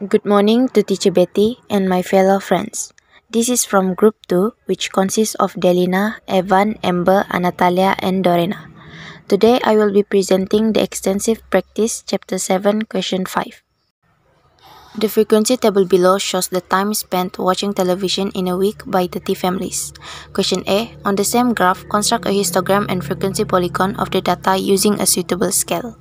Good morning to Teacher Betty and my fellow friends. This is from Group 2, which consists of Delina, Evan, Amber, Anatalia, and Dorena. Today I will be presenting the extensive practice Chapter 7, Question 5. The frequency table below shows the time spent watching television in a week by 30 families. Question A. On the same graph, construct a histogram and frequency polygon of the data using a suitable scale.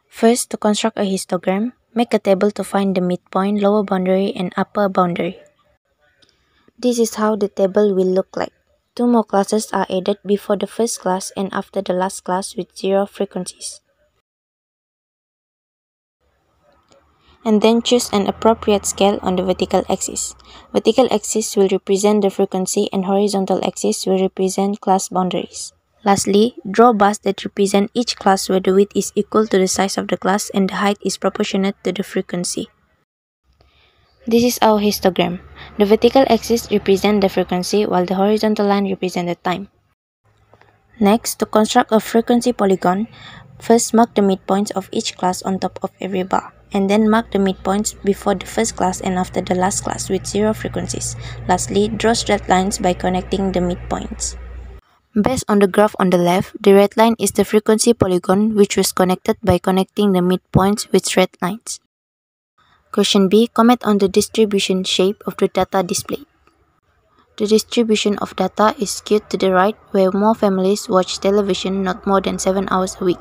First, to construct a histogram, make a table to find the midpoint, lower boundary, and upper boundary. This is how the table will look like. Two more classes are added before the first class and after the last class with 0 frequencies. And then choose an appropriate scale on the vertical axis. Vertical axis will represent the frequency and horizontal axis will represent class boundaries. Lastly, draw bars that represent each class where the width is equal to the size of the class and the height is proportionate to the frequency. This is our histogram. The vertical axis represents the frequency while the horizontal line represents the time. Next, to construct a frequency polygon, first mark the midpoints of each class on top of every bar, and then mark the midpoints before the first class and after the last class with 0 frequencies. Lastly, draw straight lines by connecting the midpoints. Based on the graph on the left, the red line is the frequency polygon which was connected by connecting the midpoints with straight lines. Question B. Comment on the distribution shape of the data displayed. The distribution of data is skewed to the right where more families watch television not more than 7 hours a week.